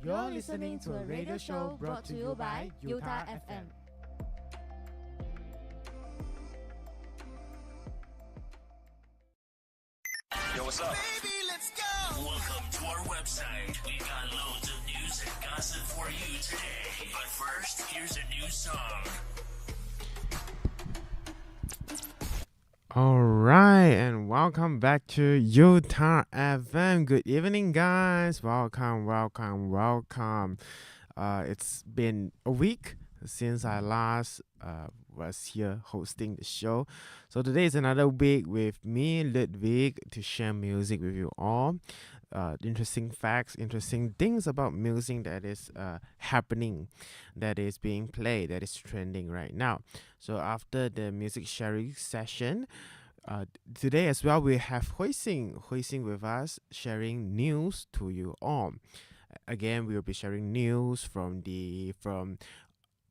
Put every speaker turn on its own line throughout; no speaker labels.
You're listening to a radio show brought to you by UTAR FM.
Yo, what's up?
Baby, let's go!
Welcome to our website. We've got loads of news and gossip for you today. But first, here's a new song.
Alright, and welcome back to UTAR FM. Good evening, guys. Welcome. It's been a week since I last was here hosting the show. So today is another week with me, Ludwig, to share music with you all. Interesting facts, interesting things about music that is happening, that is being played, that is trending right now. So after the music sharing session, today as well we have Hui Xin with us sharing news to you all. Again, we will be sharing news from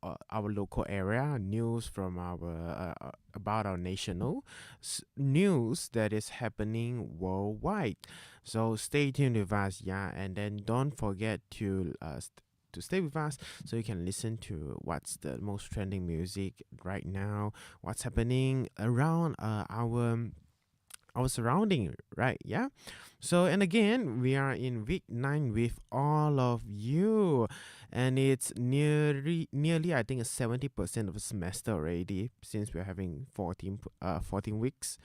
our local area, news from our about our national news that is happening worldwide. So stay tuned with us, and then don't forget to stay with us so you can listen to what's the most trending music right now, what's happening around our surrounding, right? Yeah. So, and again, we are in week 9 with all of you, and it's nearly I think 70% of the semester already, since we're having 14 weeks,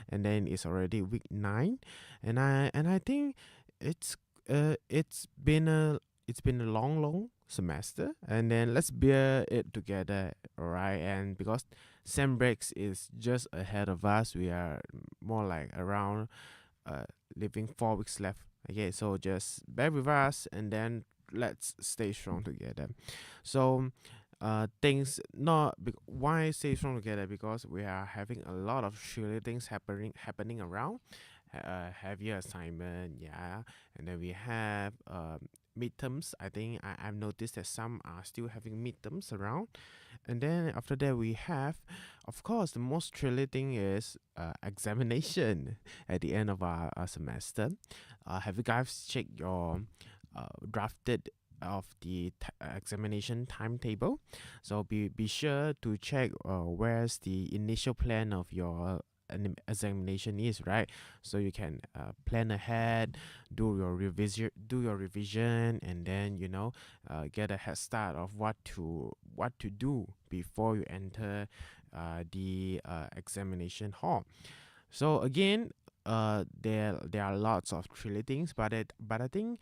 and then it's already week 9, and I think it's been a long semester, and then let's bear it together, alright? And because sem breaks is just ahead of us, we are more like around leaving 4 weeks left. Okay, so just bear with us, and then let's stay strong together. So things not why stay strong together, because we are having a lot of silly things happening around. Heavy assignment, and then we have midterms. I think I've noticed that some are still having midterms around, and then after that we have, of course, the most thrilling thing is examination at the end of our semester. Have you guys checked your drafted of the examination timetable? So be sure to check where's the initial plan of your examination is, right? So you can plan ahead, do your revision, and then get a head start of what to do before you enter the examination hall. So again, there are lots of thrilling things, but I think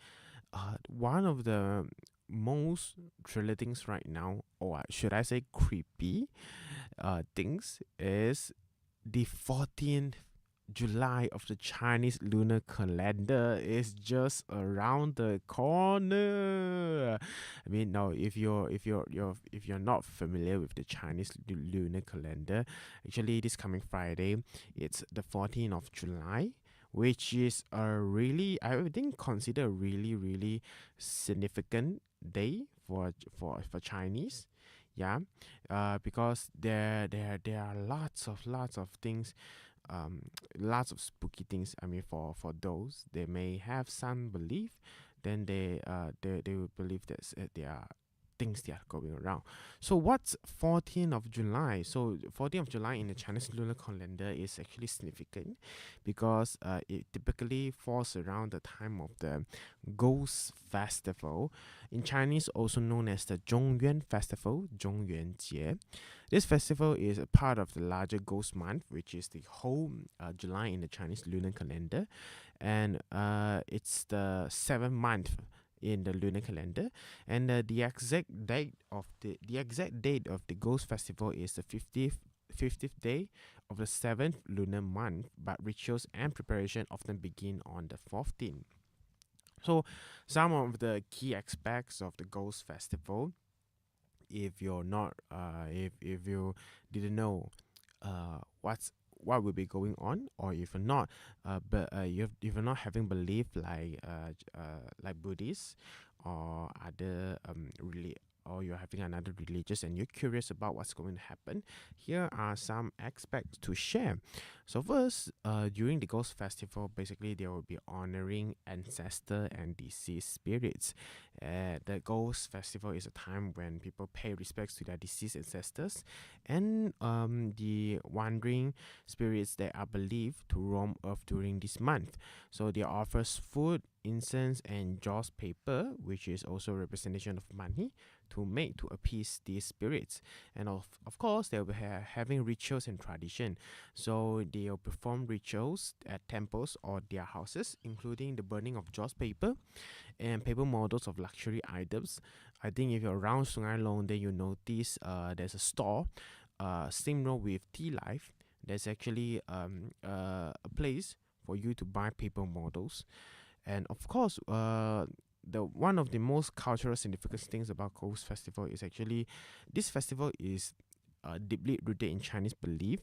one of the most thrilling things right now, or should I say creepy things, is the 14th July of the Chinese lunar calendar is just around the corner. I mean, now if you're not familiar with the Chinese lunar calendar, actually this coming Friday, it's the 14th of July, which is a really, I think, consider a really significant day for Chinese. Yeah, because there are lots of things, lots of spooky things. I mean, for those, they may have some belief, then they will believe that there are things that are going around. So what's 14th of July? So 14th of July in the Chinese lunar calendar is actually significant because it typically falls around the time of the Ghost Festival, in Chinese also known as the Zhongyuan Festival, Zhongyuanjie. This festival is a part of the larger Ghost Month, which is the whole July in the Chinese lunar calendar, and it's the 7th month in the lunar calendar, and the exact date of the Ghost Festival is the 50th day of the 7th lunar month, but rituals and preparation often begin on the 14th. So some of the key aspects of the Ghost Festival, if you're not if you didn't know what will be going on, or if you're not if you're not having belief like Buddhists or other or you're having another religious and you're curious about what's going to happen, here are some aspects to share. So first, during the Ghost Festival, basically they will be honoring ancestor and deceased spirits. The Ghost Festival is a time when people pay respects to their deceased ancestors and the wandering spirits that are believed to roam Earth during this month. So they offers food, incense, and joss paper, which is also a representation of money, to make to appease these spirits. And of course, they'll be having rituals and tradition. So they'll perform rituals at temples or their houses, including the burning of joss paper and paper models of luxury items. I think if you're around Sungai Long, then you notice there's a store, same road with Tea Life. There's actually a place for you to buy paper models. And of course, the one of the most cultural significant things about Ghost Festival is actually this festival is deeply rooted in Chinese belief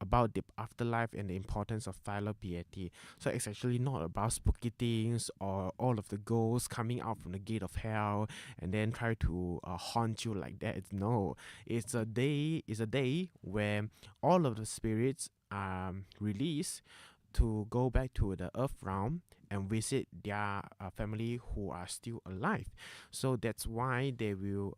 about the afterlife and the importance of filial piety. So it's actually not about spooky things or all of the ghosts coming out from the gate of hell and then try to haunt you like that. No, it's a day where all of the spirits are released to go back to the earth realm and visit their family who are still alive. So that's why they will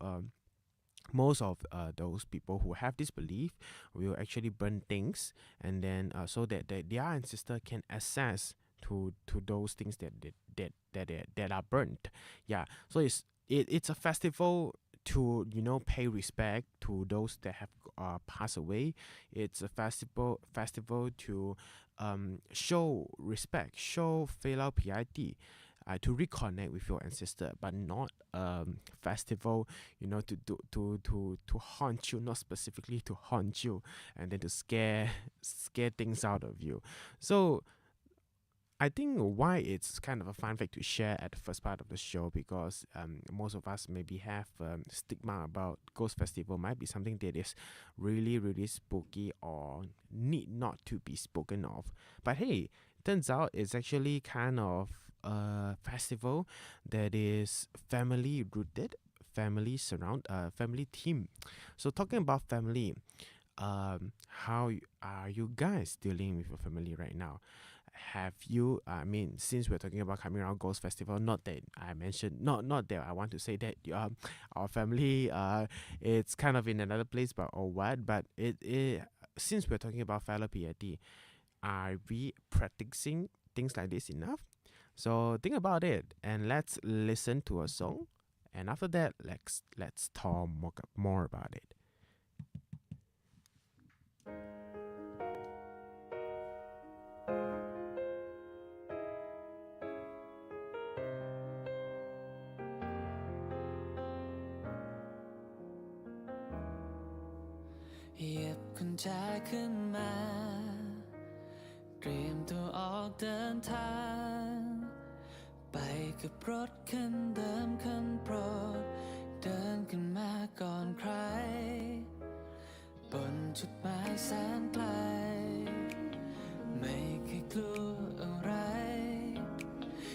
most of those people who have this belief will actually burn things, and then so that their ancestor can access to those things that are burnt. Yeah, so it's a festival to pay respect to those that have passed away. It's a festival to show respect, show filial piety, to reconnect with your ancestor, but not festival, to haunt you, not specifically to haunt you, and then to scare things out of you. So I think why it's kind of a fun fact to share at the first part of the show, because most of us maybe have stigma about Ghost Festival, might be something that is really, really spooky or need not to be spoken of. But hey, turns out it's actually kind of a festival that is family rooted, family theme. So talking about family, how are you guys dealing with your family right now? Have you, since we're talking about coming around Ghost Festival, not that I mentioned, not that I want to say that our family it's kind of in another place, but or what, but it since we're talking about filial piety, are we practicing things like this enough? So think about it, and let's listen to a song, and after that let's talk more about it.
เหยียบกุญแจขึ้นมาเตรียมตัวออกเดินทางไปกับรถคันเดิมคันโปรดเดินกันมาก่อนใครบนจุดหมายแสนไกลไม่เคยกลัวอะไร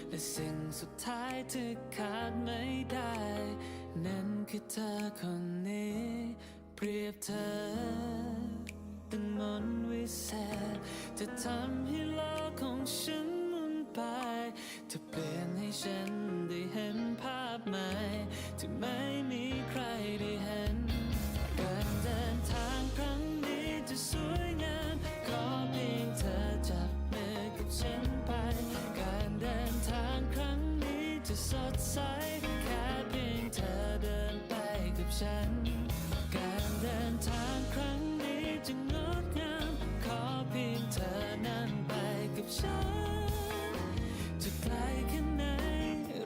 และสิ่งสุดท้ายที่ขาดไม่ได้นั่นคือเธอคนนี้เปรียบเธอเป็นมนต์วิเศษจะทำให้โลกของฉันหมุนไปจะเปลี่ยนให้ฉันได้เห็นภาพใหม่ที่ไม่มีใครได้เห็นการเดินทางครั้งนี้จะสวยงามขอเพียงเธอจับมือกับฉันไปการเดินทางครั้งนี้จะสดใสแค่เพียงเธอเดินไปกับฉันการเดินทางครั้งนี้จะงดงามขอเพียงเธอนั่งไปกับฉันจะไกลแค่ไหน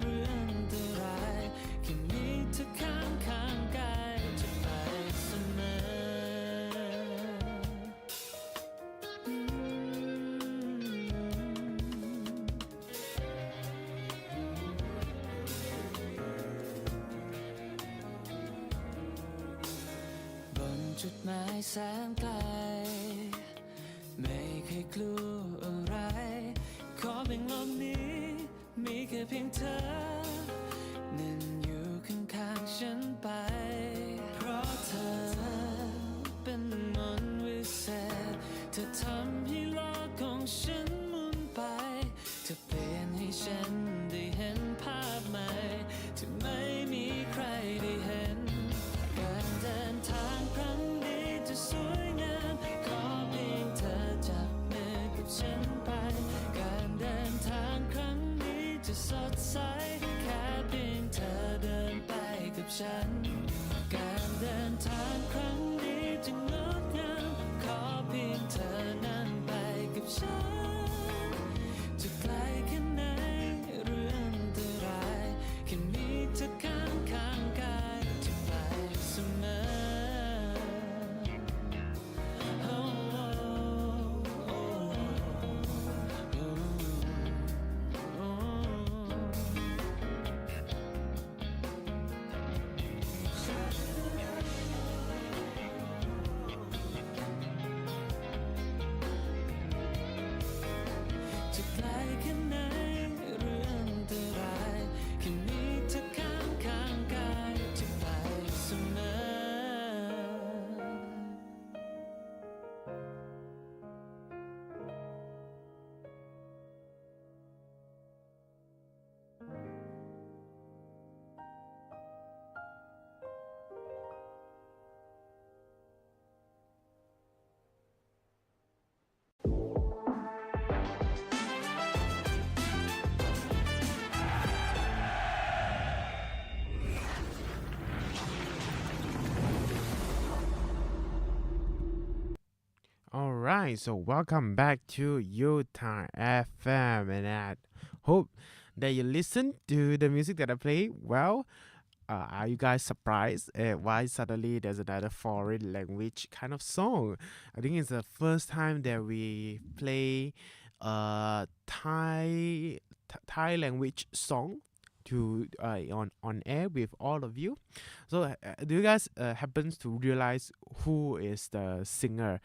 เรื่องอันตรายแค่มีเธอข้างกายจะไปเสมอบนจุดหมายแสนไกลไม่เคยกลัวอะไรขอเพียงโลกนี้มีแค่เพียงเธอนั่นอยู่ข้างๆฉันไป เธอทำให้โลกของฉันหมุนไปเธอเปลี่ยนให้ฉันได้เห็นภาพใหม่ที่ไม่มีใครได้เห็นการเดินทางครั้งนี้จะสวยงามขอเพียงเธอจับมือกับฉันไปการเดินทางครั้งนี้จะสดใสแค่เพียงเธอเดินไปกับฉันการเดินทางครั้งนี้จะงดงามขอเพียงเธอนั่งไปกับฉันจะไกลแค่ไหนหรืออันตรายแค่มีเธอข้างกายจะไปเสมอ Oh, oh, oh, oh, oh จะไกลแค่ไหนหรืออันตรายแค่มีเธอข้างกายจะไปเสมอ
Alright, so welcome back to UTAR FM, and I hope that you listen to the music that I play. Well, are you guys surprised at why suddenly there's another foreign language kind of song? I think it's the first time that we play Thai language song to on air with all of you. So do you guys happens to realize who is the singer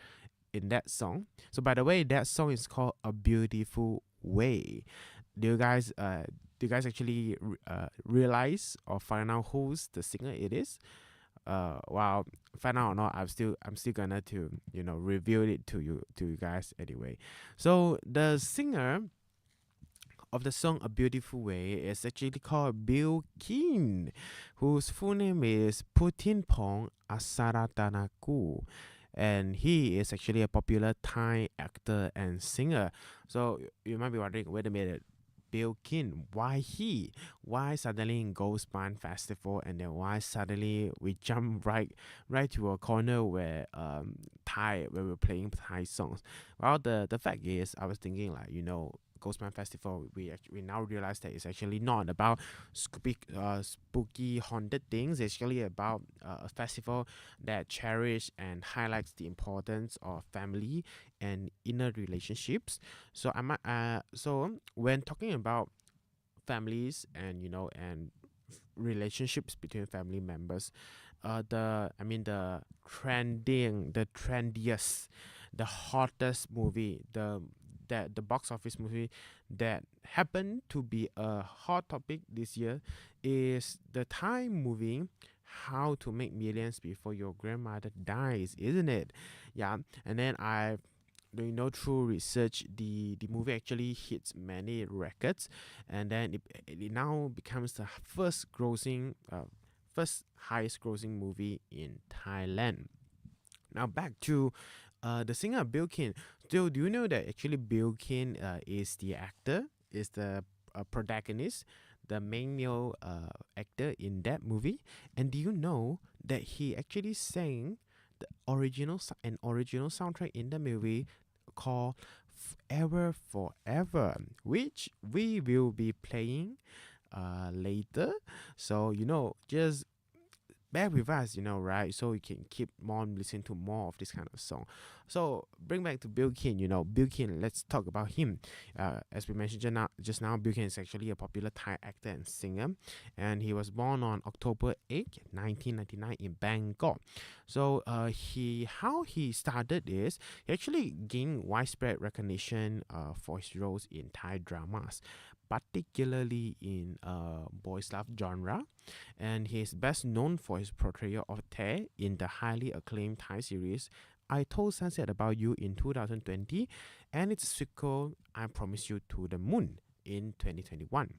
in that song? So by the way, that song is called A Beautiful Way. Do you guys actually realize or find out who's the singer it is? Well, find out or not, I'm still gonna to reveal it to you guys anyway. So the singer of the song A Beautiful Way is actually called Bill Kin, whose full name is Putinpong Asaratanaku. And he is actually a popular Thai actor and singer. So you might be wondering, wait a minute, Bill Kin, why he? Why suddenly in Ghost Band Festival, and then why suddenly we jump right to a corner where we're playing Thai songs? Well, the fact is, I was thinking Ghost Band Festival, we now realize that it's actually not about spooky haunted things. It's actually about a festival that cherishes and highlights the importance of family and inner relationships. So so when talking about families and and relationships between family members, the trendiest, the hottest movie, the box office movie that happened to be a hot topic this year is the Thai movie How to Make Millions Before Your Grandmother Dies, isn't it? Yeah, and then through research, the movie actually hits many records, and then it now becomes the first highest grossing movie in Thailand. Now back to the singer Bill Kin. So do you know that actually Bill Kin is the actor, is the protagonist, the main male actor in that movie? And do you know that he actually sang the original soundtrack in the movie called Forever Forever, which we will be playing later. So just bear with us, right? So you can keep on listening to more of this kind of song. So bring back to Bill Kin. Bill Kin, let's talk about him. As we mentioned just now, Bill Kin is actually a popular Thai actor and singer, and he was born on October 8th, 1999 in Bangkok. So how he started is he actually gained widespread recognition for his roles in Thai dramas, particularly in boys love genre, and he is best known for his portrayal of Tae in the highly acclaimed Thai series I Told Sunset About You in 2020 and its sequel I Promise You to the Moon in 2021.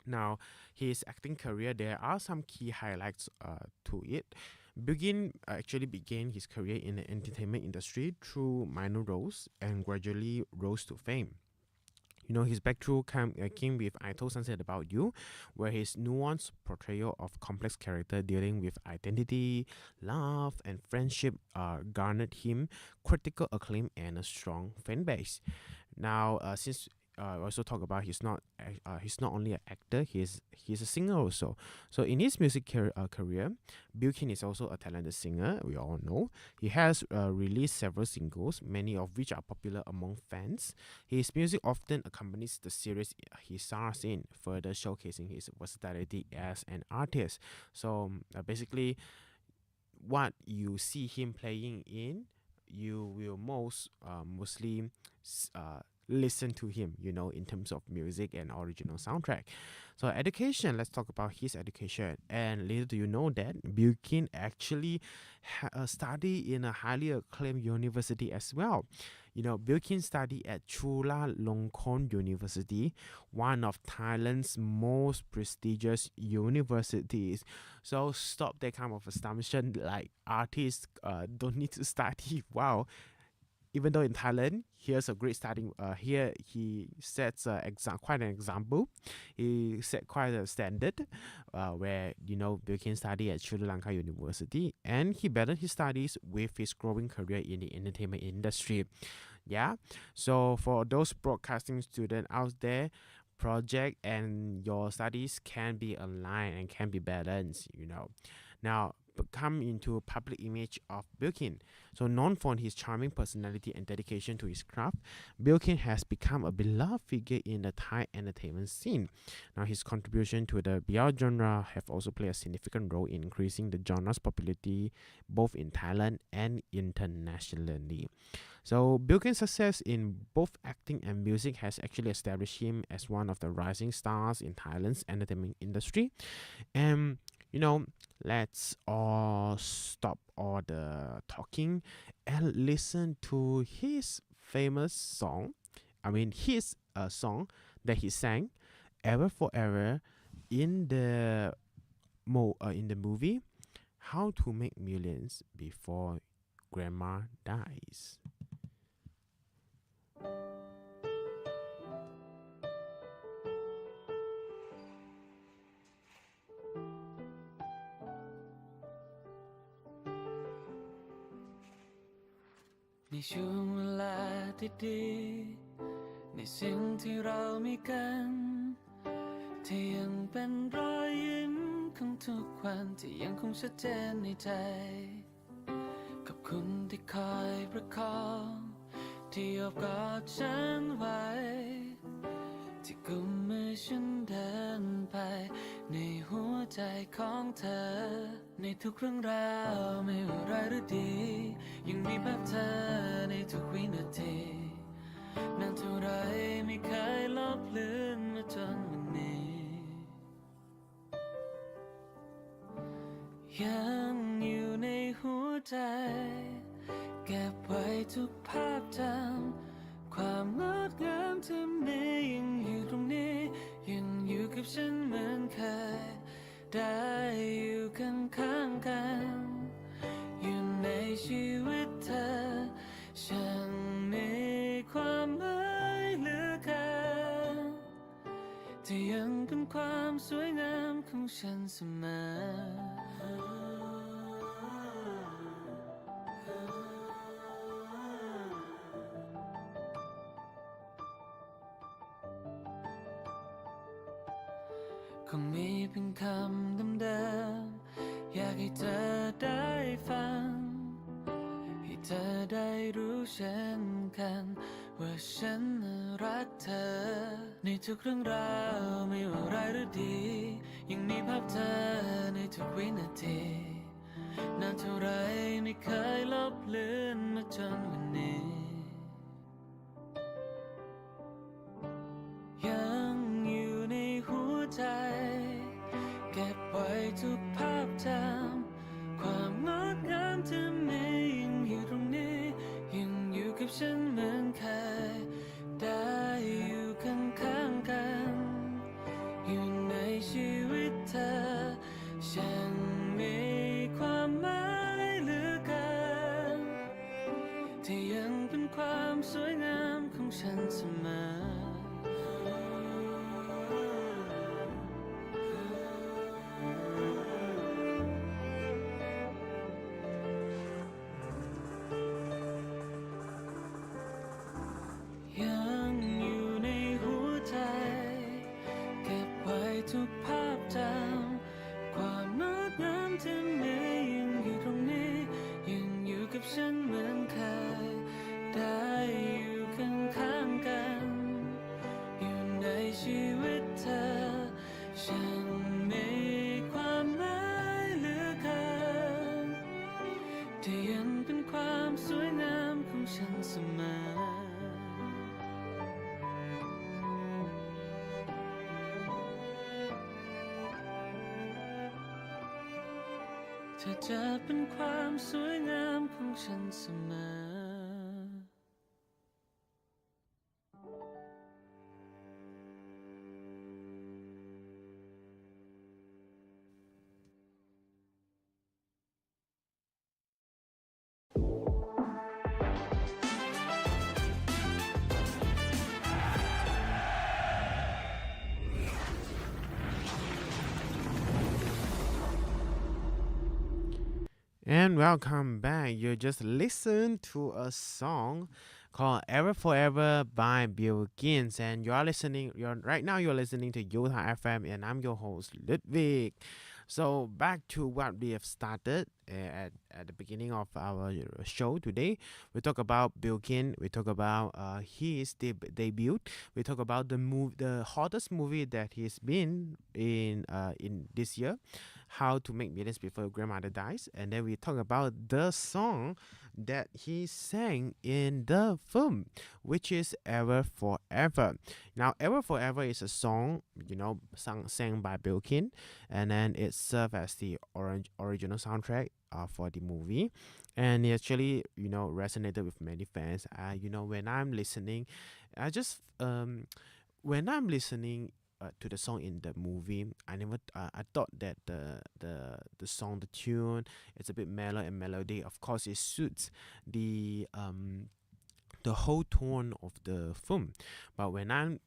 Now, his acting career, there are some key highlights to it. Actually began his career in the entertainment industry through minor roles and gradually rose to fame. His breakthrough came with I Told Sunset About You, where his nuanced portrayal of complex character dealing with identity, love, and friendship garnered him critical acclaim and a strong fan base. Now, since I also talk about he's not only an actor, he's a singer also. So in his music career, Bill King is also a talented singer. We all know he has released several singles, many of which are popular among fans. His music often accompanies the series he stars in, further showcasing his versatility as an artist. So basically, what you see him playing in, you will mostly listen to him, in terms of music and original soundtrack. So education, let's talk about his education. And little do you know that Bill King actually studied in a highly acclaimed university as well. Bill King studied at Chulalongkorn University, one of Thailand's most prestigious universities. So stop that kind of assumption like artists don't need to study. Wow. Even though in Thailand, here's a great starting. Here he sets quite an example. He set quite a standard, where Bill King studied at Sri Lanka University, and he began his studies with his growing career in the entertainment industry. Yeah. So for those broadcasting students out there, project and your studies can be aligned and can be balanced. Now, come into public image of Bill King. So known for his charming personality and dedication to his craft, Bill King has become a beloved figure in the Thai entertainment scene. Now his contribution to the BL genre have also played a significant role in increasing the genre's popularity both in Thailand and internationally. So Bill King's success in both acting and music has actually established him as one of the rising stars in Thailand's entertainment industry. And let's all stop all the talking and listen to his famous song. His song that he sang, "Ever Forever," in the movie "How to Make Millions Before Grandma Dies."
ในช่วงเวลาดีๆในสิ่งที่เรามีกันที่ยังเป็นรอยยิ้มของทุกวันที่ยังคงชัดเจนในใจขอบคุณที่คอยประคองที่โอบกอดฉันไว้ที่กุมมือฉันเดินไปในหัวใจของเธอในทุกเรื่องราวไม่ว่าร้ายหรือดียังมีภาพเธอในทุกวินาทีนานเท่าไรไม่เคยลบเลือนมาจนวันนี้ยังอยู่ในหัวใจเก็บไว้ทุกภาพจำความงดงามที่มียังอยู่ตรงนี้ยังอยู่กับฉันเหมือนเคยได้อยู่ข้างๆกันอยู่ในชีวิตเธอฉันมีความหมายเหลือเกินที่ยังเป็นความสวยงามของฉันเสมอคงมีเพียงคำเดิมๆอยากให้เธอได้ฟังให้เธอได้รู้เช่นกันว่าฉันรักเธอในทุกเรื่องราวไม่ว่าร้ายหรือดียังมีภาพเธอในทุกวินาทีนานเท่าไรไม่เคยลบเลือนมาจนวันนี้ยังอยู่ในหัวใจเก็บไว้ทุกภาพจำความงดงามที่มียังอยู่ตรงนี้ กับฉันเหมือนเคยได้อยู่ข้างๆกันอยู่ในชีวิตเธอฉันมีความหมายเหลือเกินที่ยังเป็นความสวยงามของฉันเสมอยังอยู่ในหัวใจเก็บไว้ทุกภาพจำความงดงามที่มียังอยู่ตรงนี้ยังอยู่กับฉันเหมือนเคยได้อยู่ข้างๆกันอยู่ในชีวิตเธอฉันมีความหมายเหลือเกินที่ยังเป็นความสวยงามของฉันเสมอเธอจะเป็นความสวยงามของฉันเสมอ
And welcome back. You just listened to a song called Ever Forever by Bill Gaines, and you're listening. You're listening to UTAR FM, and I'm your host Ludwig. So back to what we have started at the beginning of our show today. We talk about Bill Gaines. We talk about his debut. We talk about the hottest movie that he's been in this year, How to Make Millions Before Your Grandmother Dies, and then we talk about the song that he sang in the film, which is Ever Forever. Now, Ever Forever is a song, sang by Bill Gaines, and then it served as the original soundtrack for the movie, and it actually, resonated with many fans. When I'm listening, when I'm listening to the song in the movie, I thought that the song, the tune, it's a bit mellow and melody. Of course, it suits the whole tone of the film. But when I'm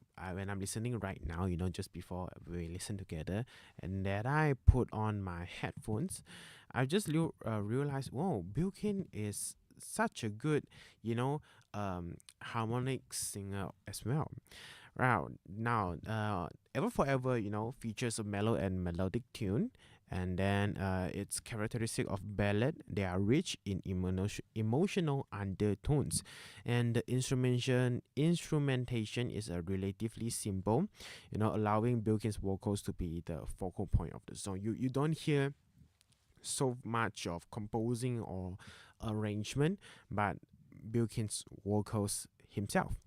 listening right now, just before we listen together, and that I put on my headphones, I just realized, whoa, Bill Gaines is such a good, harmonic singer as well. Right now, Ever Forever, features a mellow and melodic tune, and then it's characteristic of ballad. They are rich in emotional undertones, and the instrumentation is relatively simple, allowing Bill Gaines' vocals to be the focal point of the song. You don't hear so much of composing or arrangement, but Bill Gaines' vocals himself.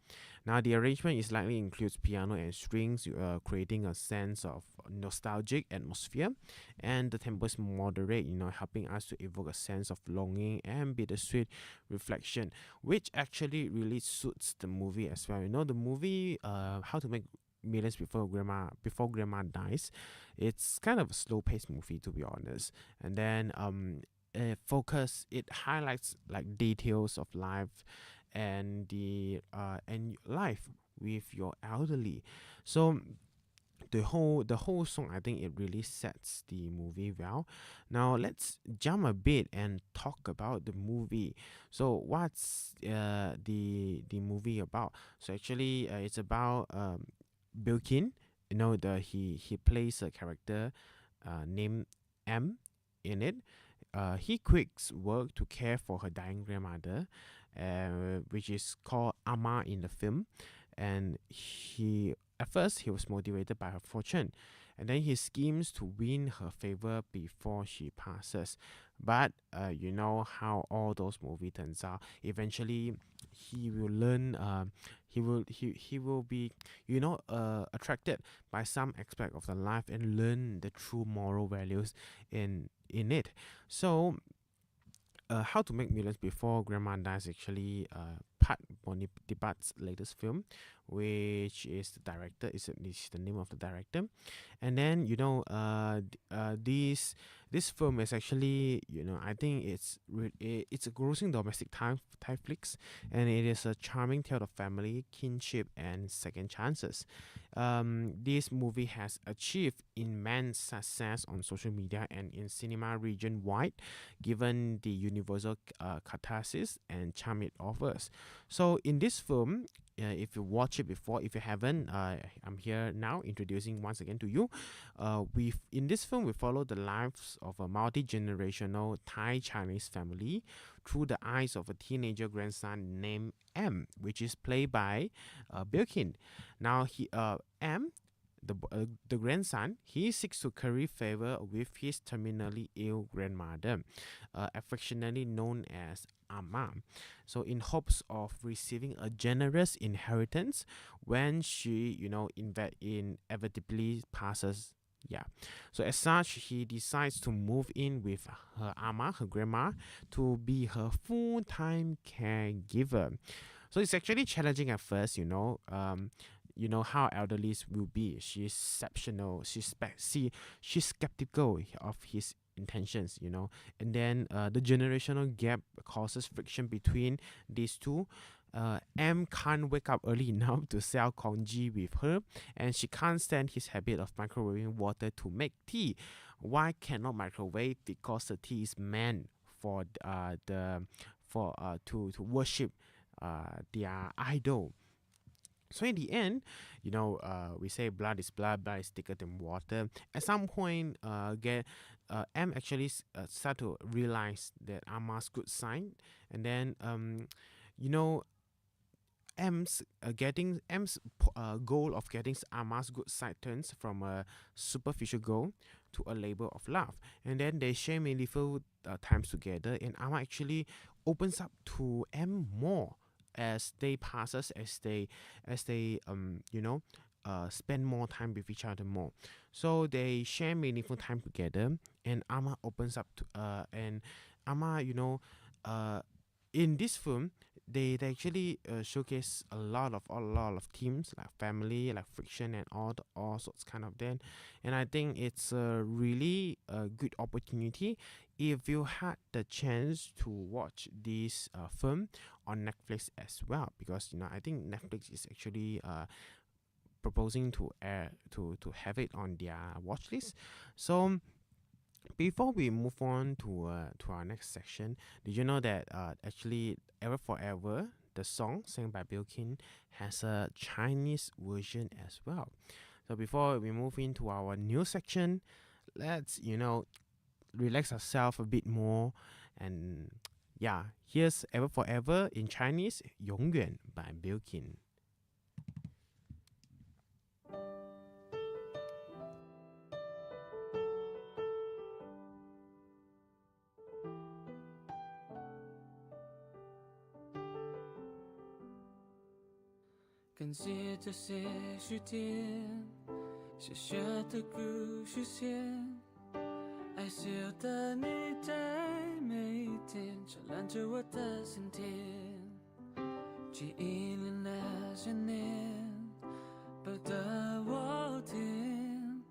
Now, the arrangement is likely includes piano and strings, creating a sense of nostalgic atmosphere, and the tempo is moderate, helping us to evoke a sense of longing and bittersweet reflection, which actually really suits the movie as well. The movie, How to Make Millions Before Grandma Dies, it's kind of a slow-paced movie, to be honest, and then it highlights like details of life and and life with your elderly. So the whole song, I think it really sets the movie well. Now let's jump a bit and talk about the movie. So what's the movie about? So actually, it's about Bill Gaines. He plays a character named M in it. He quits work to care for her dying grandmother, which is called Amma in the film. And at first he was motivated by her fortune, and then he schemes to win her favor before she passes. But you know how all those movies turns out. Eventually, he will learn. He will be attracted by some aspect of the life and learn the true moral values in it. So How to Make Millions Before Grandma Dies actually Pat Bonaparte latest film, which is the director is the name of the director. And then this film is actually, I think it's a grossing domestic Thai flicks, and it is a charming tale of family, kinship, and second chances. This movie has achieved immense success on social media and in cinema region wide, given the universal catharsis and charm it offers. So in this film, if you watch it before, if you haven't, I'm here now introducing once again to you. In this film we follow the lives of a multi-generational Thai Chinese family through the eyes of a teenager grandson named M, which is played by Bilkin. Now M, the grandson, he seeks to curry favor with his terminally ill grandmother, affectionately known as Amma. So in hopes of receiving a generous inheritance when she, inevitably passes. Yeah. So as such, he decides to move in with her Amma, her grandma, to be her full-time caregiver. So it's actually challenging at first, how elderlies will be. She's exceptional. She's skeptical of his intentions, and then the generational gap causes friction between these two. M can't wake up early enough to sell congee with her, and she can't stand his habit of microwaving water to make tea. Why cannot microwave? Because the tea is meant for to worship their idol. So in the end, we say blood is thicker than water. At some point, M actually start to realize that Amma's good side, and then M's goal of getting Amma's good side turns from a superficial goal to a labor of love, and then they share meaningful times together, and Amma actually opens up to M more as they passes, as they spend more time with each other more. So they share meaningful time together, and Amma opens up to and Amma, in this film they actually showcase a lot of themes like family, like friction, and all sorts kind of that. And I think it's a really good opportunity if you had the chance to watch this film on Netflix as well, because I think Netflix is actually proposing to have it on their watch list. So before we move on to our next section, did you know that actually Ever Forever, the song sang by Bilkin, has a Chinese version as well? So before we move into our new section, let's relax ourselves a bit more, and here's Ever Forever in Chinese, 永远 by Bilkin.
感谢这些时间，小小的故事线，爱所有的你在每一天照亮着我的心田，记忆里那些年，抱得我甜，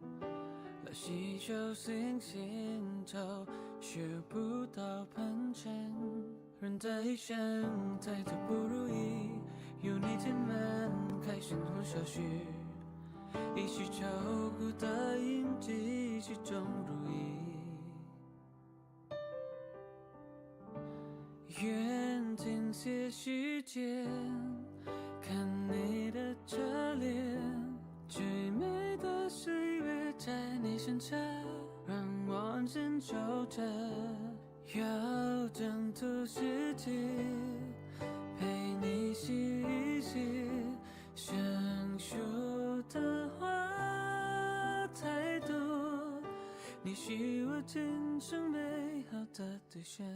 来细数星星头，学不到喷泉，人的一生太多不如意，有你填满开心和小许，一起照顾的印记，始终如一。愿停歇时间，看你的侧脸，最美的岁月在你身侧，让我紧守着，要挣脱世界。陪你洗一洗，生疏的话太多，你是我今生美好的对象。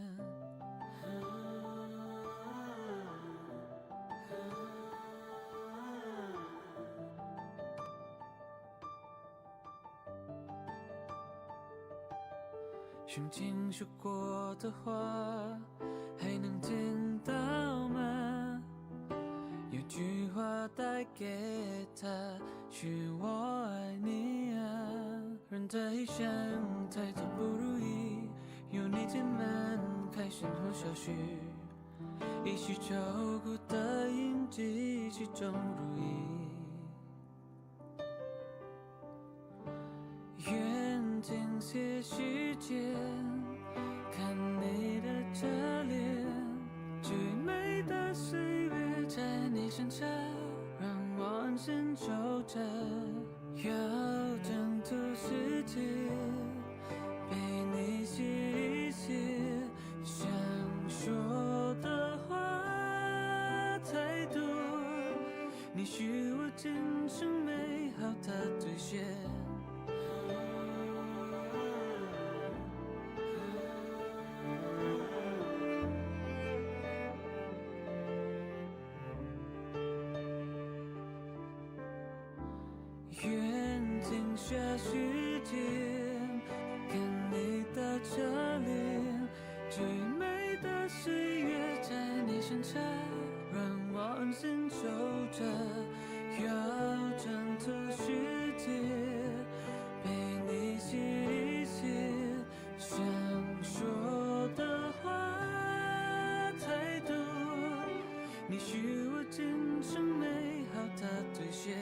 曾经说过的话，还能听到吗？句话带给他，是我爱你啊。人太想太多不如意，有你填满开心和小许，一起照顾的印记，始终如一。愿停歇时间，看你的侧脸，最美的岁月在你身上，让我安心守着。要挣脱世界，陪你写一些想说的话太多，你是我今生美好的兑现。愿停下时间，看你的侧脸，最美的岁月在你身上，让我安心守着。要挣脱世界，陪你写一些想说的话太多，你是我今生美好的兑现。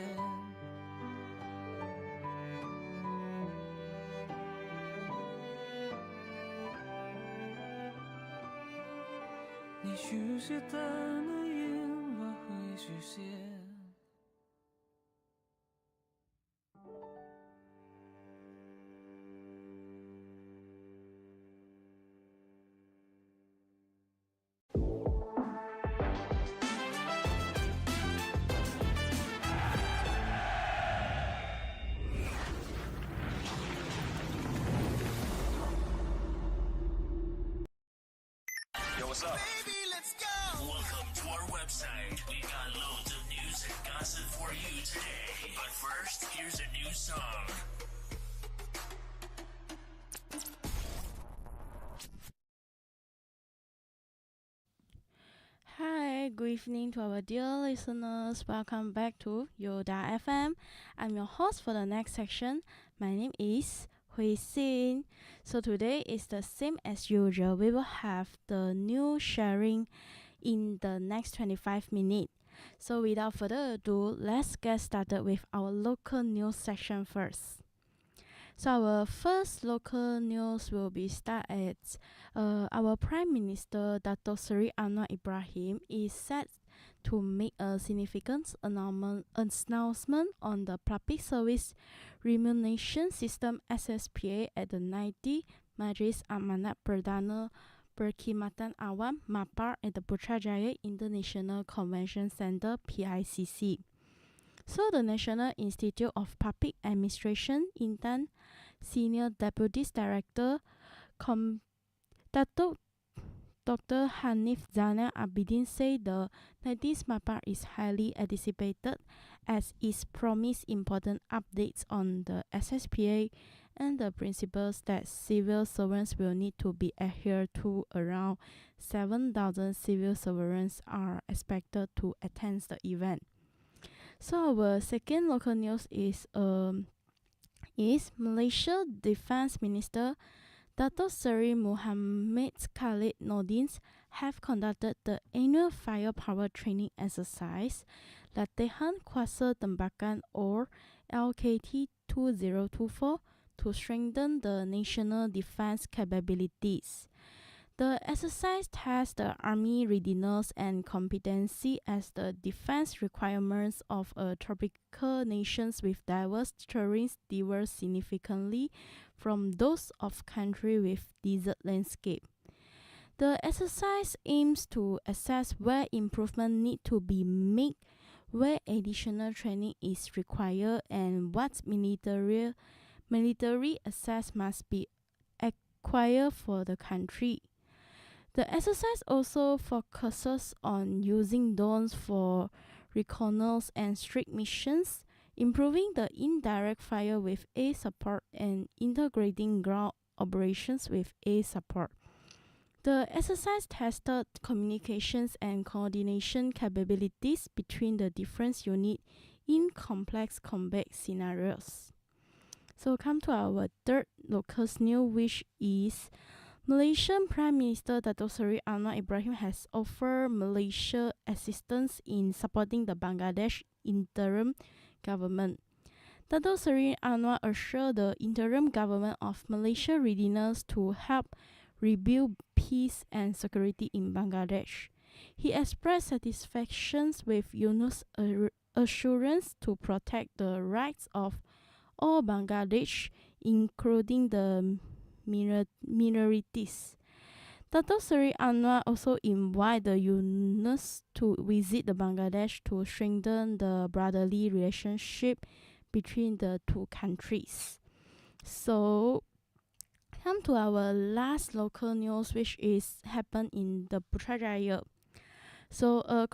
你许下的诺言，我会实现。
Yo, what's up? Baby, let's go! Welcome to our website. We got loads of news and gossip for you today. But first, here's a new song.
Hi, good evening to our dear listeners. Welcome back to UTAR FM. I'm your host for the next section. My name is Hui Xin. So today is the same as usual. We will have the news sharing in the next 25 minutes. So without further ado, let's get started with our local news section first. So our first local news will be start at our Prime Minister Dato Seri Anwar Ibrahim is set to make a significant announcement on the Public Service Remuneration System SSPA at the 90 Majlis Amanat Perdana Perkhidmatan Awam MAPAR at the Putrajaya International Convention Centre PICC. So the National Institute of Public Administration Intan Senior Deputy Director Datuk Dr. Hanif Zainal Abidin said the 90s MAPAR is highly anticipated as it promises important updates on the SSPA and the principles that civil servants will need to be adhered to. Around 7,000 civil servants are expected to attend the event. So our second local news is Malaysia Defence Minister Dato Seri Muhammad Khalid Nordin have conducted the annual firepower training exercise Latihan Kuasa Tembakan or LKT 2024 to strengthen the national defense capabilities. The exercise tests the Army readiness and competency as the defense requirements of a tropical nations with diverse terrains differ significantly from those of countries with desert landscape. The exercise aims to assess where improvement need to be made, where additional training is required, and what military assets must be acquired for the country. The exercise also focuses on using drones for reconnaissance and strike missions, improving the indirect fire with air support, and integrating ground operations with air support. The exercise tested communications and coordination capabilities between the different units in complex combat scenarios. So come to our third local news, which is Malaysian Prime Minister Dato Seri Anwar Ibrahim has offered Malaysia assistance in supporting the Bangladesh interim government. Dato Seri Anwar assured the interim government of Malaysia readiness to help rebuild peace and security in Bangladesh. He expressed satisfaction with UNO's assurance to protect the rights of all Bangladesh, including the minorities. Dato Seri Anwar also invited the UNOS to visit the Bangladesh to strengthen the brotherly relationship between the two countries. So, come to our last local news, which is happened in the Putrajaya. So, a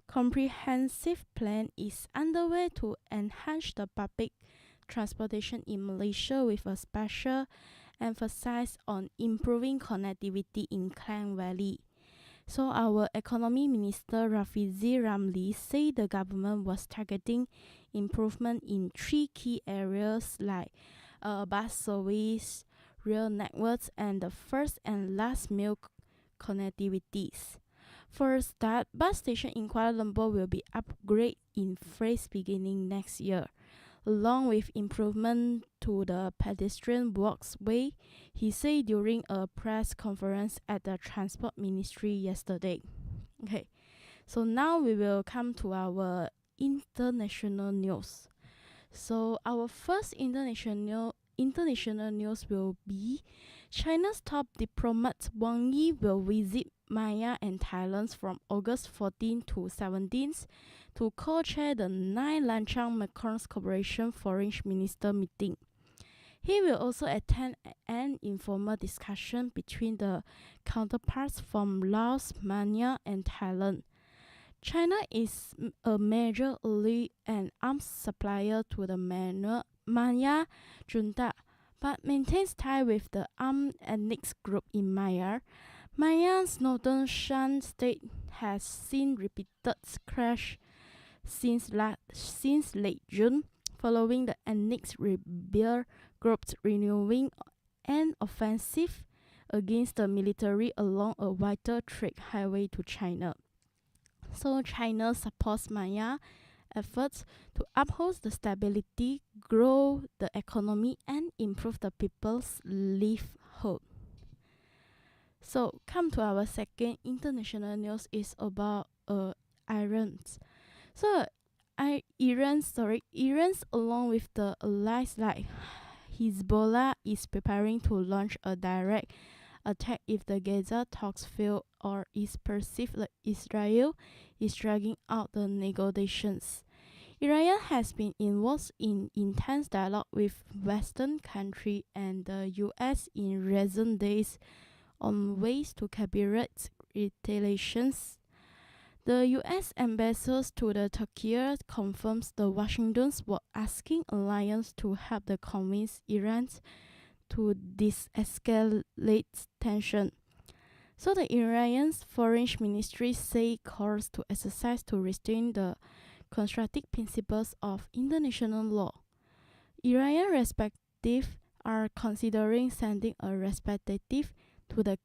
comprehensive plan is underway to enhance the public transportation in Malaysia with a special emphasis on improving connectivity in Klang Valley. So our Economy Minister Rafizi Ramli said the government was targeting improvement in 3 key areas like bus service, rail networks, and the first and last mile connectivities. First, that bus station in Kuala Lumpur will be upgraded in phase beginning next year, along with improvement to the pedestrian walkway, he said during a press conference at the Transport Ministry yesterday. Okay, so now we will come to our international news. So our first international news will be China's top diplomat Wang Yi will visit Myanmar and Thailand from August 14 to 17 to co-chair the 9th Lanchang Mekong Cooperation Foreign Minister meeting. He will also attend an informal discussion between the counterparts from Laos, Myanmar, and Thailand. China is a major oil and arms supplier to the Myanmar junta, but maintains ties with the armed ethnic group in Myanmar. Myanmar's northern Shan state has seen repeated clashes since late June, following the ethnic rebel groups renewing an offensive against the military along a vital trade highway to China. So China supports Myanmar efforts to uphold the stability, grow the economy, and improve the people's livelihood. So come to our second international news is about Iran. So Iran along with the allies like Hezbollah is preparing to launch a direct attack if the Gaza talks fail or is perceived that Israel is dragging out the negotiations. Iran has been involved in intense dialogue with Western countries and the US in recent days on ways to calibrate retaliations. The US ambassador to the Turkey confirms the Washington's were asking alliance to help the convince Iran to de-escalate tension. So the Iranian's foreign ministry say calls to exercise to restrain the constructive principles of international law. Iranian respective are considering sending a representative to the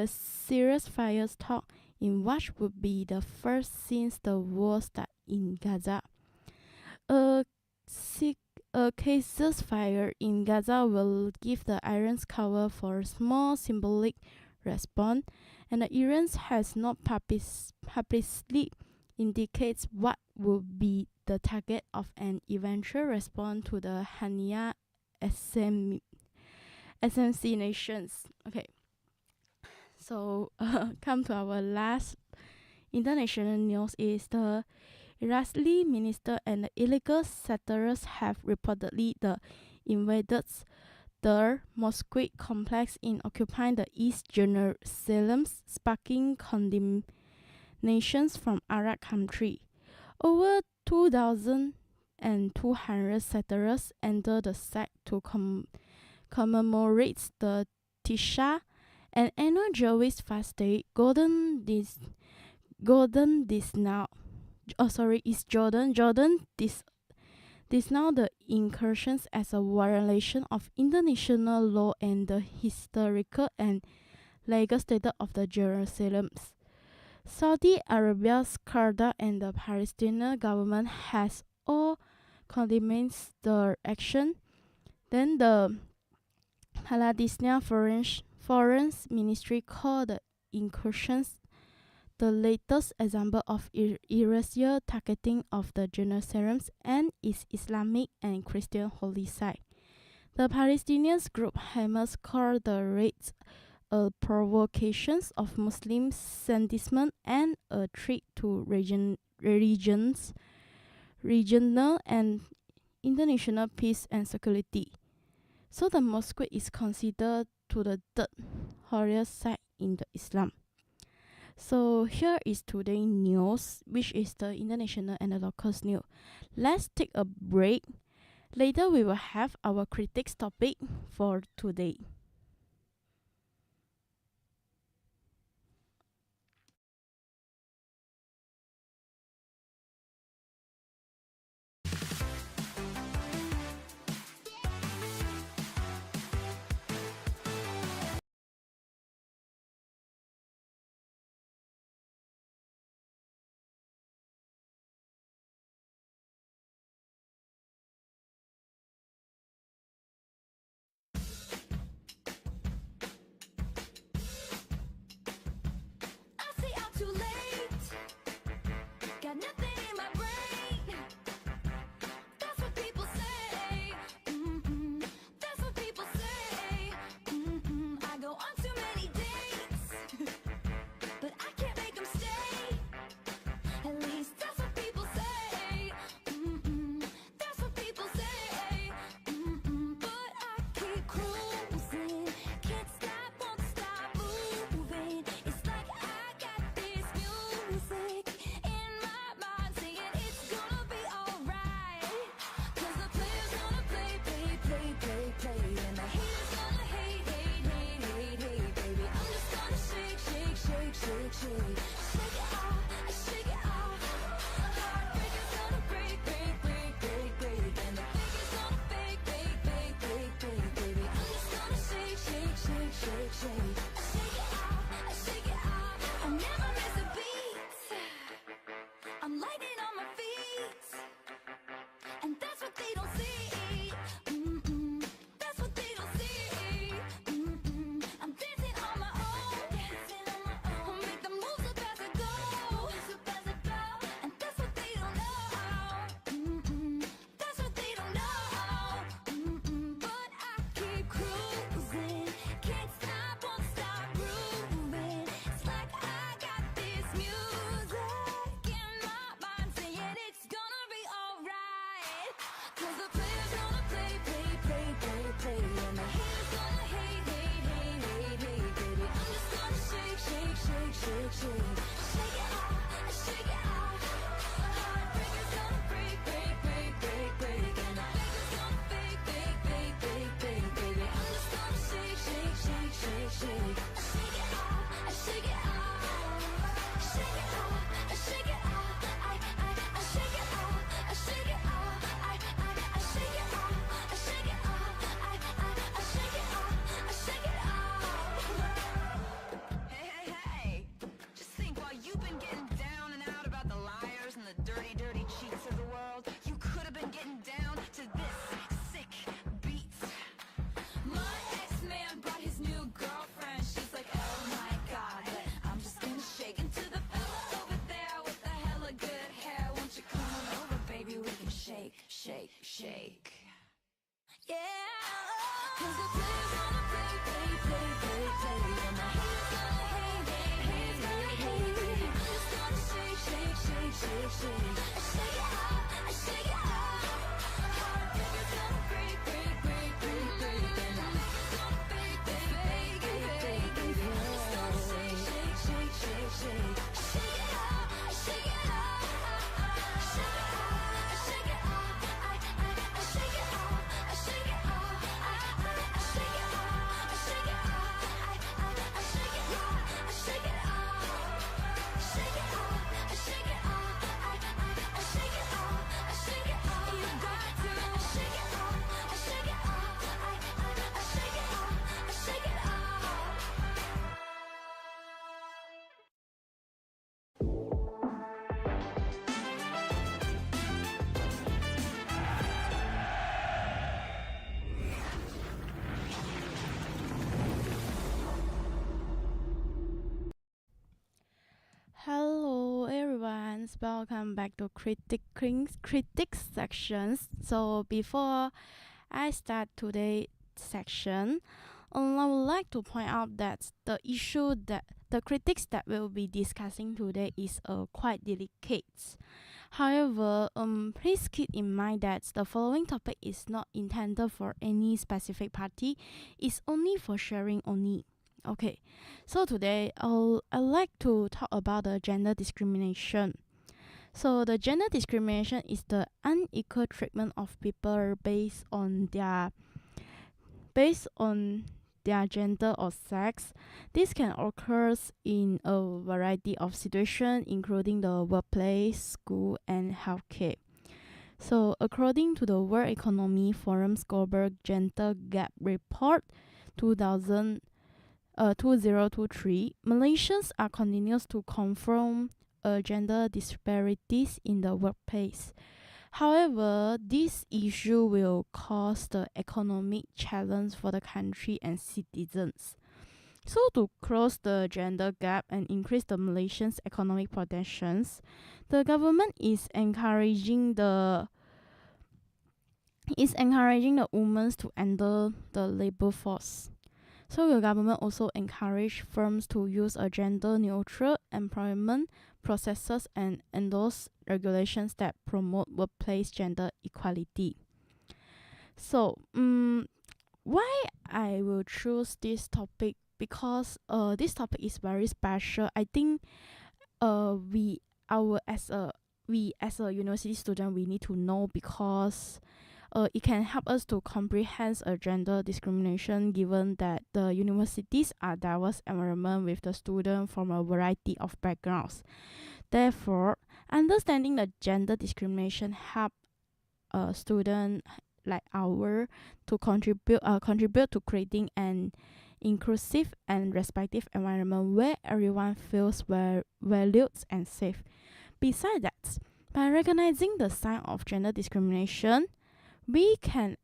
serious fires talk in what would be the first since the war started in Gaza. A ceasefire in Gaza will give the Iranians cover for a small symbolic response, and the Iran has not publicly indicates what would be the target of an eventual response to the Hania assassinations. Okay, so come to our last international news is the Israeli minister and the illegal settlers have reportedly invaded the mosque complex in occupying the East Jerusalem, sparking condemnations from Arab countries. Over 2,200 settlers entered the site to commemorate the Tisha An annual Jewish fast day, Jordan this now the incursions as a violation of international law and the historical and legal status of the Jerusalem. Saudi Arabia's Qatar and the Palestinian government has all condemns the action. Then the Palestinian Foreign Ministry called the incursions the latest example of Israel targeting of the Jerusalem and its Islamic and Christian holy site. The Palestinian group Hamas called the raids a provocation of Muslim sentiment and a threat to regional and international peace and security. So the mosque is considered to the third holiest site in the Islam. So here is today's news, which is the international and the local news. Let's take a break. Later we will have our critics topic for today. students, welcome back to critics sections. So before I start today's section, I would like to point out that the issue that the critics that we'll be discussing today is quite delicate. However, please keep in mind that the following topic is not intended for any specific party. It's only for sharing only. Okay, so today I'd like to talk about the gender discrimination. So the gender discrimination is the unequal treatment of people based on their gender or sex. This can occur in a variety of situations, including the workplace, school, and healthcare. So according to the World Economic Forum's Global Gender Gap Report 2023, Malaysians are continuous to confront gender disparities in the workplace. However, this issue will cause the economic challenge for the country and citizens. So to close the gender gap and increase the Malaysians' economic potentials, the government is encouraging the women to enter the labor force. So the government also encourage firms to use a gender-neutral employment processes and endorse regulations that promote workplace gender equality. So, why I will choose this topic? Because this topic is very special. I think we as a university student, we need to know, because it can help us to comprehend gender discrimination, given that the universities are diverse environment with the students from a variety of backgrounds. Therefore, understanding the gender discrimination help a student like our to contribute to creating an inclusive and respectful environment where everyone feels valued and safe. Besides that, by recognizing the sign of gender discrimination, we can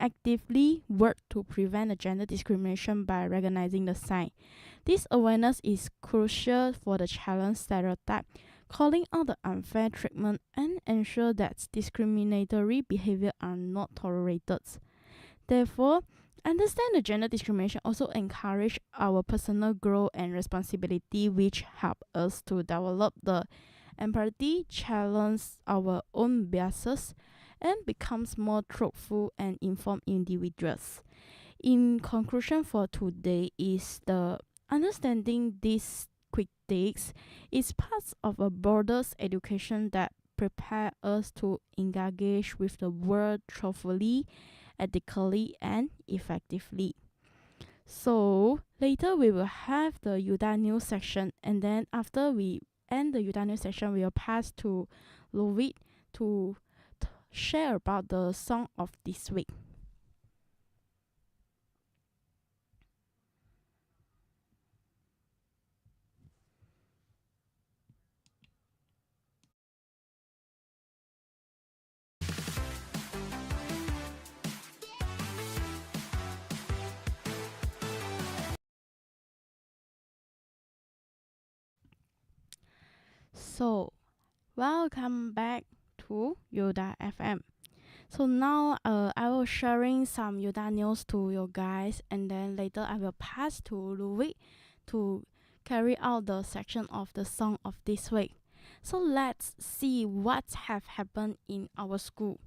actively work to prevent the gender discrimination by recognizing the sign. This awareness is crucial for the challenge stereotype, calling out the unfair treatment, and ensure that discriminatory behavior are not tolerated. Therefore, understand the gender discrimination also encourage our personal growth and responsibility, which help us to develop the empathy, challenge our own biases, and becomes more truthful and informed individuals. In conclusion for today is the understanding these critics is part of a broader education that prepare us to engage with the world truthfully, ethically, and effectively. So later we will have the UTAR news section, and then after we end the UTAR news section, we will pass to Ludwig to share about the song of this week. So, welcome back to UTAR FM. So now I will sharing some UTAR news to you guys, and then later I will pass to Ludwig to carry out the section of the song of this week. So let's see what have happened in our school.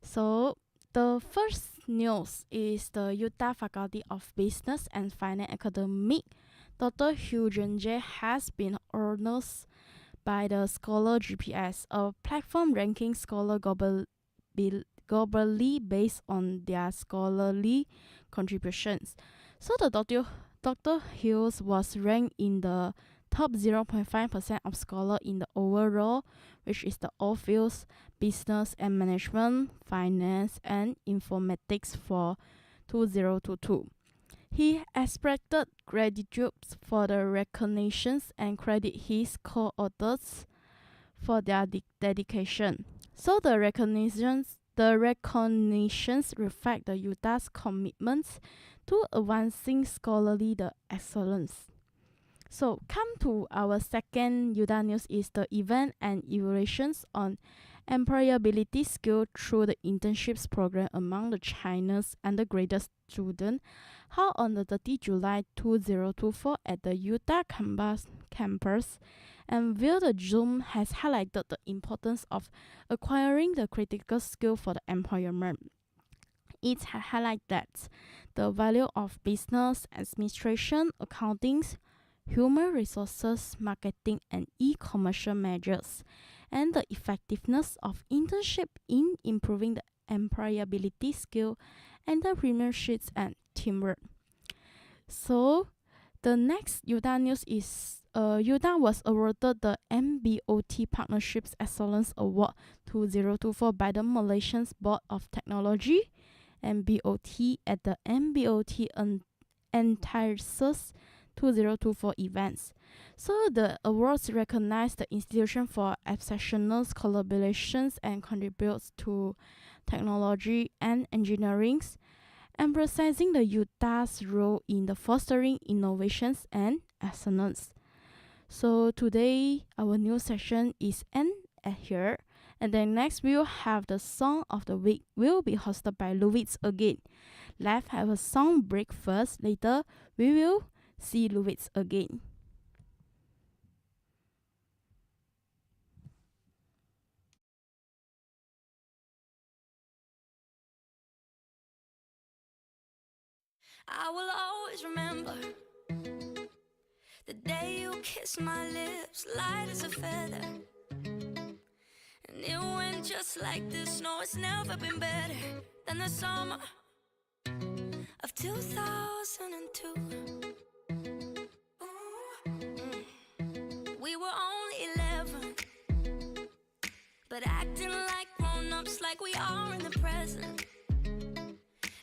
So the first news is the UTAR Faculty of Business and Finance Academic. Dr. Hu Junjie has been honored by the Scholar GPS, a platform ranking scholar globally based on their scholarly contributions. So the Dr. Hughes was ranked in the top 0.5% of scholars in the overall, which is the all fields, business and management, finance, and informatics for 2022. He expressed gratitude for the recognitions and credit his co-authors for their dedication. So the recognitions reflect the UTAR's commitments to advancing scholarly excellence. So come to our second UTAR news is the event and evaluations on employability skill through the internships program among the China's undergraduate student held on the 30 July 2024 at the UTAR campus. And while the Zoom has highlighted the importance of acquiring the critical skill for the employment, it highlighted that the value of business administration, accounting, human resources, marketing, and e-commercial measures, and the effectiveness of internship in improving the employability skill, entrepreneurships, and teamwork. So, the next UTAR news is UTAR was awarded the MBOT Partnerships Excellence Award 2024 by the Malaysian Board of Technology, MBOT, at the MBOT Entices 2024 events. So the awards recognize the institution for exceptional collaborations and contributes to technology and engineering, emphasizing the UTAR's role in the fostering innovations and excellence. So today our news session is end at here, and then next we'll have the song of the week will be hosted by Ludwig again. Let's have a song break first. Later we will see Ludwig again.
I will always remember the day you kissed my lips, light as a feather. And it went just like this. No, it's never been better than the summer of 2002. We were only 11, but acting like grown-ups, like we are in the present.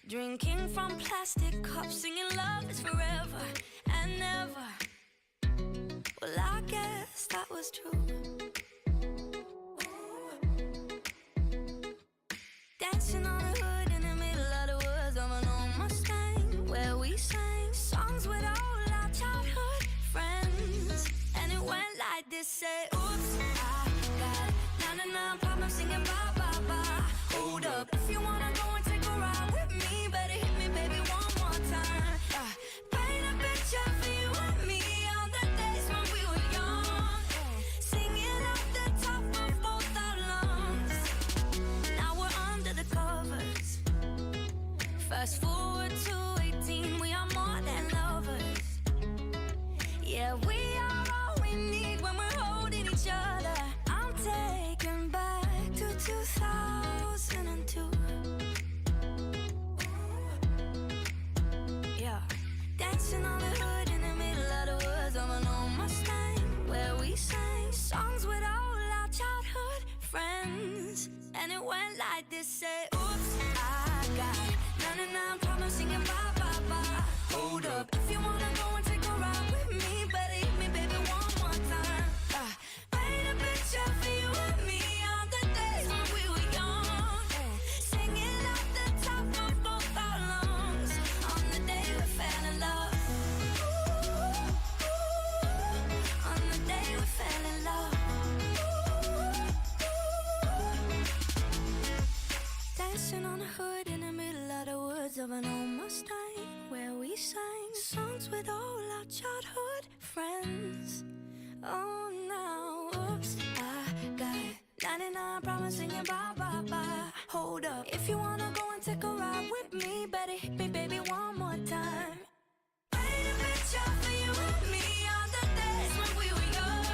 Drinking from plastic cups, singing love is forever and never. Well, I guess that was true. Dancing on the hood in the middle of the woods of an old Mustang, where we sang songs with all our childhood friends. And it went like this, say, oops, I got 99 problems singing bye, bye, bye. Hold up, if you wanna go and take a ride with me, better hit me, baby, one more time. Paint a picture for you and me on the days when we were young, singing off the top of both our lungs. Now we're under the covers. Fast forward to 18, we are more than lovers. Yeah, we are all we need when we're holding each other. I'm taken back to 2002. Yeah, dancing on the hood in the middle of the woods of an old Mustang, where we sang songs with all our childhood friends. And it went like this, say, oops, I got 99 problems singing bye, bye, bye. Hold up, if you wanna go and take a ride with me, better hit me, baby, one more time. Paint a picture for you and me on the days when we were young, singing off the top of both our lungs on the day we fell in love. On the day we fell in love. Dancing on the hood in the middle of the woods of an old Mustang, where we sang songs with all our childhood friends. Oh, now, oops, I got 99 problems singing bye, bye, bye. Hold up, if you wanna go and take a ride with me, better hit me, baby, one more time. Paint a picture for you and me on the days when we were young,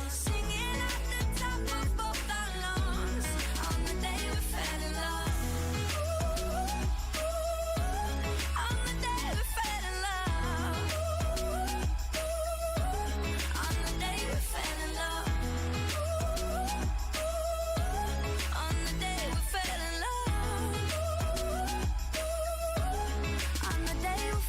singing at the top of both our lungs on the day we fell in love. On the day we fell in love. On the day we fell in love. On the day we fell in love. On the day we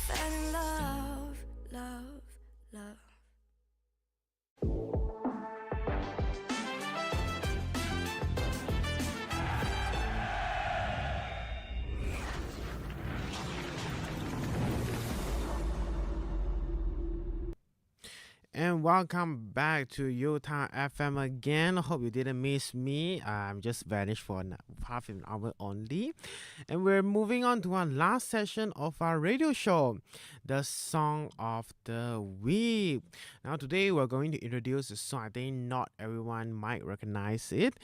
and welcome back to UTAR FM again. Hope you didn't miss me. I'm just vanished for half an hour only. And we're moving on to our last session of our radio show, the Song of the Week. Now today we're going to introduce a song. I think not everyone might recognize it.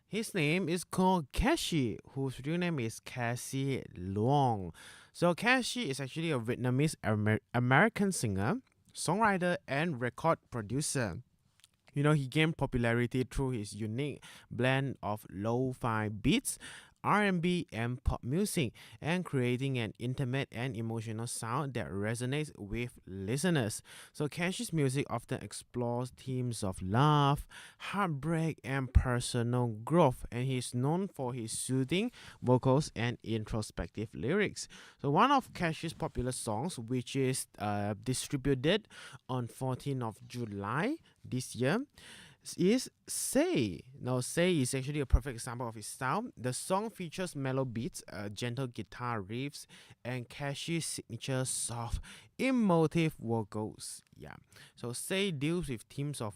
His name is called Kashi, whose real name is Cassie Luong. So Kashi is actually a Vietnamese American singer, songwriter, and record producer. You know, he gained popularity through his unique blend of lo-fi beats, R&B, and pop music, and creating an intimate and emotional sound that resonates with listeners. So Cash's music often explores themes of love, heartbreak, and personal growth, and he's known for his soothing vocals and introspective lyrics. So one of Cash's popular songs, which is distributed on 14th of July this year, is Say. Now, Say is actually a perfect example of his style. The song features mellow beats, gentle guitar riffs, and Cash's signature soft, emotive vocals. Yeah. So Say deals with themes of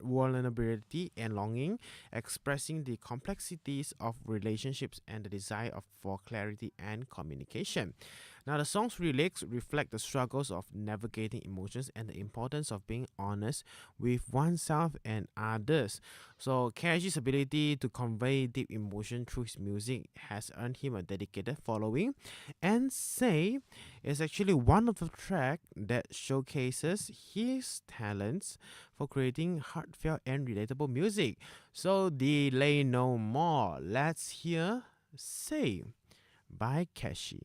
vulnerability and longing, expressing the complexities of relationships and the desire for clarity and communication. Now, the song's lyrics reflect the struggles of navigating emotions and the importance of being honest with oneself and others. So, Cash's ability to convey deep emotion through his music has earned him a dedicated following. And Say is actually one of the tracks that showcases his talents for creating heartfelt and relatable music. So, delay no more. Let's hear Say by Kashi.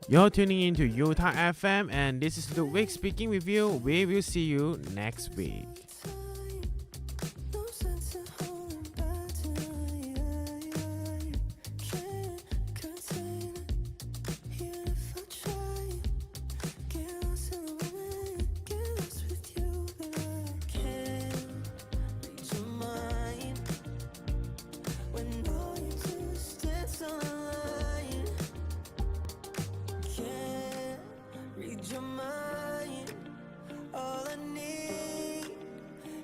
You're tuning into UTAR FM, and this is Ludwig speaking with you. We will see you next week.
No sense in holding back tonight. Can't contain it, even if I try. Get lost in the moment, get lost with you, but I can't read your mind when all you do is dance on the line. Can't read your mind. All I need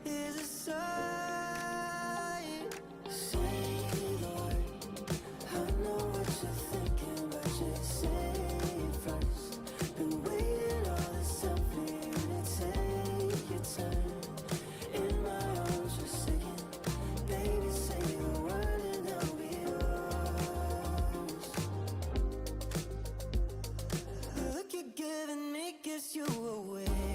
is a sign. Say, Lord, I know what you're thinking, but just say it first. Been waiting all this time for you to take your turn. In my arms, you're singing. Baby, say the word and I'll be yours. The look you're giving me gives you away.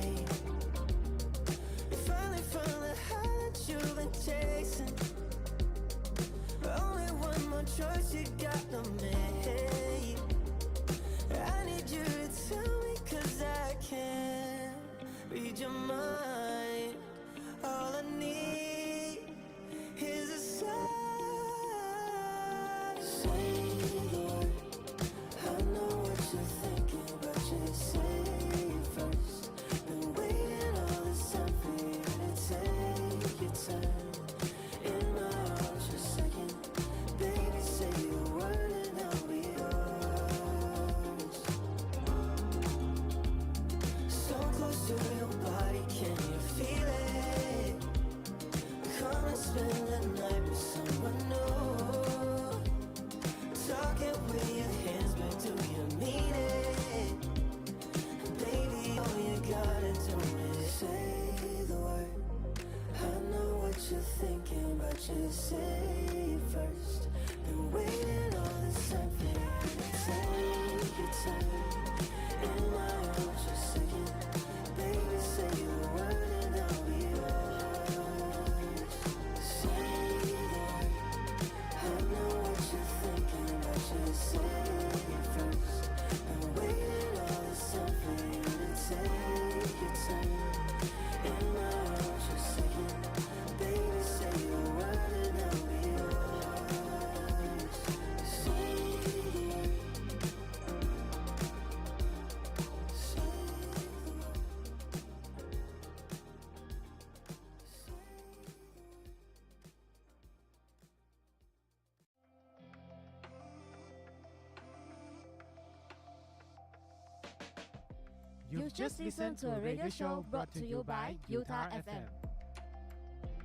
You've just listened to a radio show brought to you by UTAR FM.